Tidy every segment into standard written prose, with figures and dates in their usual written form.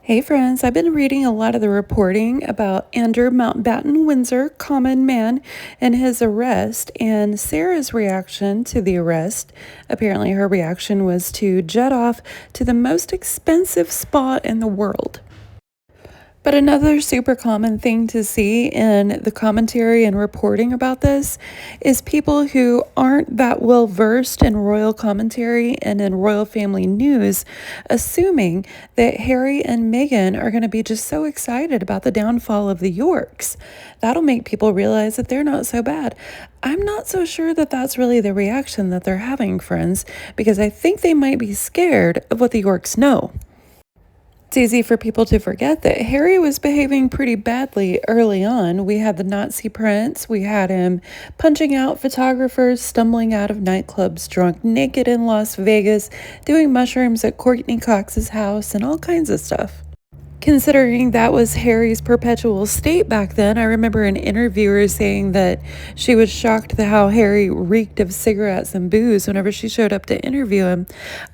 Hey friends, I've been reading a lot of the reporting about Andrew Mountbatten Windsor, common man, and his arrest, and Sarah's reaction to the arrest. Apparently, her reaction was to jet off to the most expensive spa in the world. But another super common thing to see in the commentary and reporting about this is people who aren't that well versed in royal commentary and in royal family news, assuming that Harry and Meghan are going to be just so excited about the downfall of the Yorks. That'll make people realize that they're not so bad. I'm not so sure that that's really the reaction that they're having, friends, because I think they might be scared of what the Yorks know. It's easy for people to forget that Harry was behaving pretty badly early on. We had the Nazi prince, we had him punching out photographers, stumbling out of nightclubs, drunk naked in Las Vegas, doing mushrooms at Courtney Cox's house, and all kinds of stuff. Considering that was Harry's perpetual state back then, I remember an interviewer saying that she was shocked at how Harry reeked of cigarettes and booze whenever she showed up to interview him.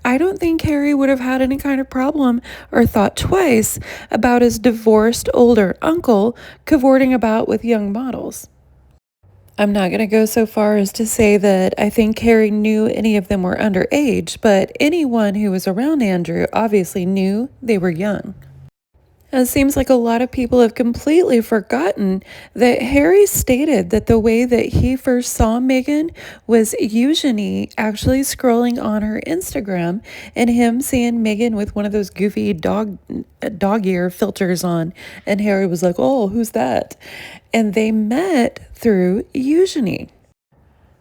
I don't think Harry would have had any kind of problem or thought twice about his divorced older uncle cavorting about with young models. I'm not going to go so far as to say that I think Harry knew any of them were underage, but anyone who was around Andrew obviously knew they were young. It seems like a lot of people have completely forgotten that Harry stated that the way that he first saw Meghan was Eugenie actually scrolling on her Instagram and him seeing Meghan with one of those goofy dog ear filters on. And Harry was like, "Oh, who's that?" And they met through Eugenie.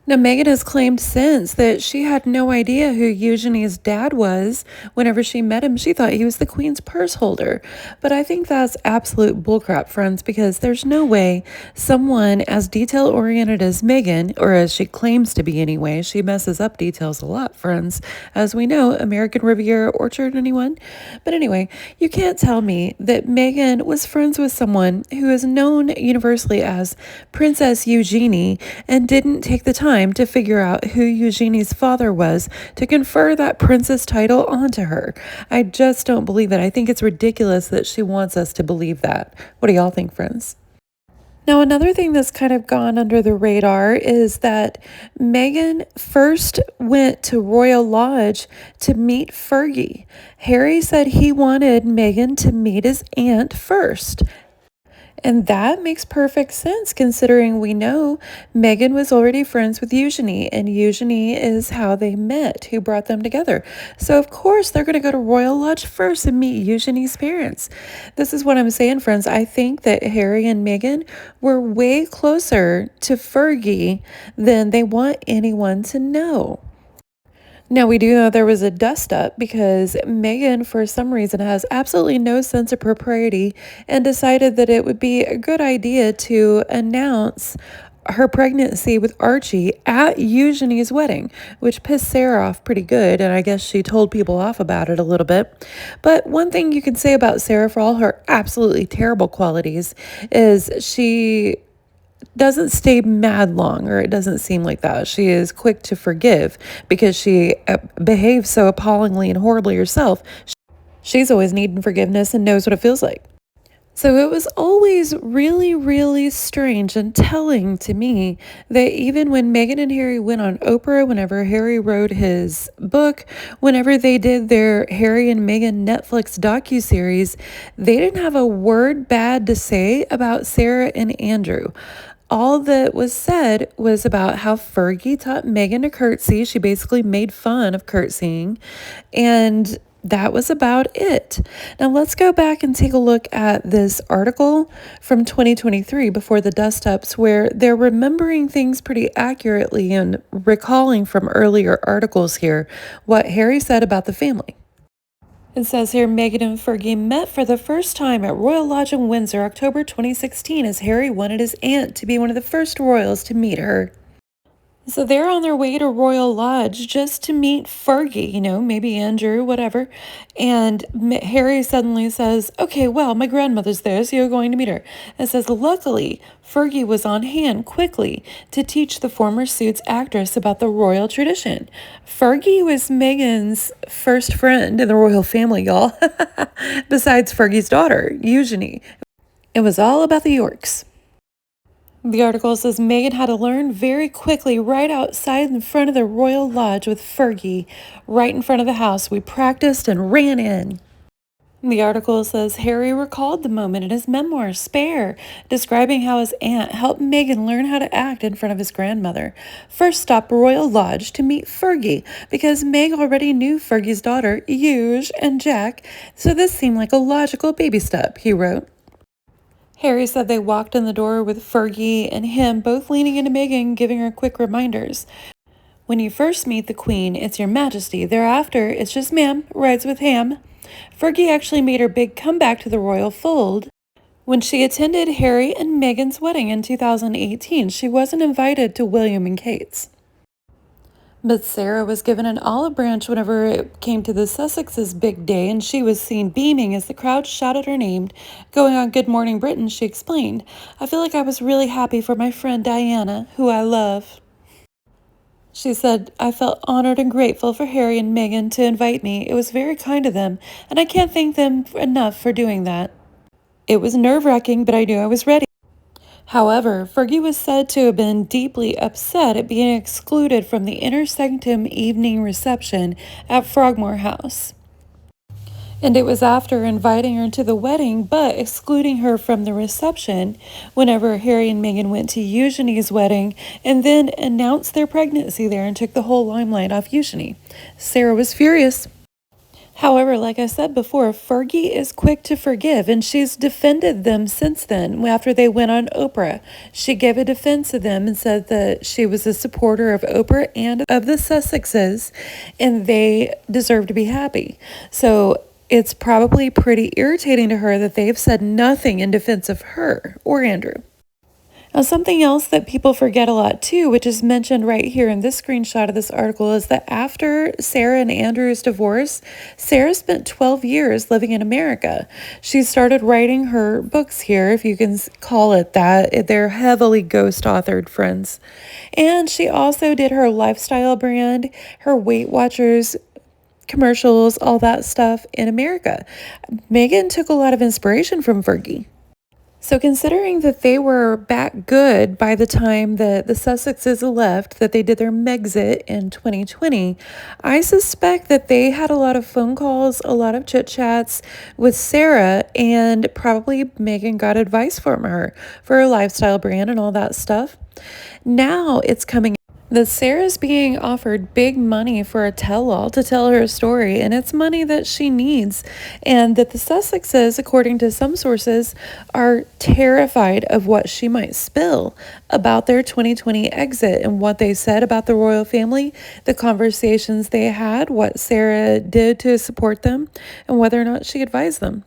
Now, Meghan has claimed since that she had no idea who Eugenie's dad was. Whenever she met him, she thought he was the Queen's purse holder. But I think that's absolute bullcrap, friends, because there's no way someone as detail-oriented as Meghan, or as she claims to be anyway, she messes up details a lot, friends. As we know, American Riviera Orchard, anyone? But anyway, you can't tell me that Meghan was friends with someone who is known universally as Princess Eugenie and didn't take the time to figure out who Eugenie's father was to confer that princess title onto her. I just don't believe it. I think it's ridiculous that she wants us to believe that. What do y'all think, friends? Now, another thing that's kind of gone under the radar is that Meghan first went to Royal Lodge to meet Fergie. Harry said he wanted Meghan to meet his aunt first. And that makes perfect sense considering we know Meghan was already friends with Eugenie, and Eugenie is how they met, who brought them together. So, of course, they're going to go to Royal Lodge first and meet Eugenie's parents. This is what I'm saying, friends. I think that Harry and Meghan were way closer to Fergie than they want anyone to know. Now, we do know there was a dust up because Meghan, for some reason, has absolutely no sense of propriety and decided that it would be a good idea to announce her pregnancy with Archie at Eugenie's wedding, which pissed Sarah off pretty good, and I guess she told people off about it a little bit. But one thing you can say about Sarah, for all her absolutely terrible qualities, is she doesn't stay mad long, or it doesn't seem like that. She is quick to forgive because she behaves so appallingly and horribly herself. She's always needing forgiveness and knows what it feels like. So it was always really, really strange and telling to me that even when Meghan and Harry went on Oprah, whenever Harry wrote his book, whenever they did their Harry and Meghan Netflix docuseries, they didn't have a word bad to say about Sarah and Andrew. All that was said was about how Fergie taught Meghan to curtsy. She basically made fun of curtsying, and that was about it. Now let's go back and take a look at this article from 2023 before the dust ups, where they're remembering things pretty accurately and recalling from earlier articles here what Harry said about the family. It says here, Meghan and Fergie met for the first time at Royal Lodge in Windsor, October 2016, as Harry wanted his aunt to be one of the first royals to meet her. So they're on their way to Royal Lodge just to meet Fergie, maybe Andrew, whatever. And Harry suddenly says, "Okay, well, my grandmother's there, so you're going to meet her." And says, "Luckily, Fergie was on hand quickly to teach the former Suits actress about the royal tradition." Fergie was Meghan's first friend in the royal family, y'all, besides Fergie's daughter, Eugenie. It was all about the Yorks. The article says Meghan had to learn very quickly right outside in front of the Royal Lodge with Fergie, right in front of the house. We practiced and ran in. The article says Harry recalled the moment in his memoir, Spare, describing how his aunt helped Meghan learn how to act in front of his grandmother. First stop Royal Lodge to meet Fergie, because Meg already knew Fergie's daughter, Euge, and Jack, so this seemed like a logical baby step, he wrote. Harry said they walked in the door with Fergie and him both leaning into Meghan, giving her quick reminders. "When you first meet the Queen, it's Your Majesty. Thereafter, it's just ma'am, rides with ham." Fergie actually made her big comeback to the royal fold when she attended Harry and Meghan's wedding in 2018. She wasn't invited to William and Kate's. But Sarah was given an olive branch whenever it came to the Sussex's big day, and she was seen beaming as the crowd shouted her name. Going on Good Morning Britain, she explained, "I feel like I was really happy for my friend Diana, who I love." She said, "I felt honored and grateful for Harry and Meghan to invite me. It was very kind of them, and I can't thank them enough for doing that. It was nerve-wracking, but I knew I was ready." However, Fergie was said to have been deeply upset at being excluded from the Inner Sanctum evening reception at Frogmore House. And it was after inviting her to the wedding, but excluding her from the reception whenever Harry and Meghan went to Eugenie's wedding and then announced their pregnancy there and took the whole limelight off Eugenie. Sarah was furious. However, like I said before, Fergie is quick to forgive, and she's defended them since then. After they went on Oprah, she gave a defense of them and said that she was a supporter of Oprah and of the Sussexes, and they deserve to be happy. So it's probably pretty irritating to her that they've said nothing in defense of her or Andrew. Now, something else that people forget a lot too, which is mentioned right here in this screenshot of this article, is that after Sarah and Andrew's divorce, Sarah spent 12 years living in America. She started writing her books here, if you can call it that. They're heavily ghost authored, friends. And she also did her lifestyle brand, her Weight Watchers commercials, all that stuff in America. Meghan took a lot of inspiration from Fergie. So considering that they were back good by the time that the Sussexes left, that they did their Megxit in 2020, I suspect that they had a lot of phone calls, a lot of chit-chats with Sarah, and probably Meghan got advice from her for her lifestyle brand and all that stuff. Now it's coming that Sarah's being offered big money for a tell-all to tell her story, and it's money that she needs, and that the Sussexes, according to some sources, are terrified of what she might spill about their 2020 exit and what they said about the royal family, the conversations they had, what Sarah did to support them, and whether or not she advised them.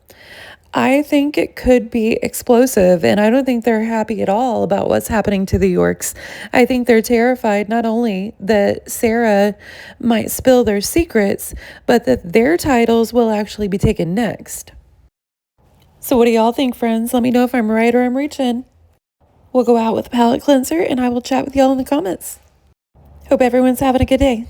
I think it could be explosive, and I don't think they're happy at all about what's happening to the Yorks. I think they're terrified not only that Sarah might spill their secrets, but that their titles will actually be taken next. So what do y'all think, friends? Let me know if I'm right or I'm reaching. We'll go out with a palate cleanser, and I will chat with y'all in the comments. Hope everyone's having a good day.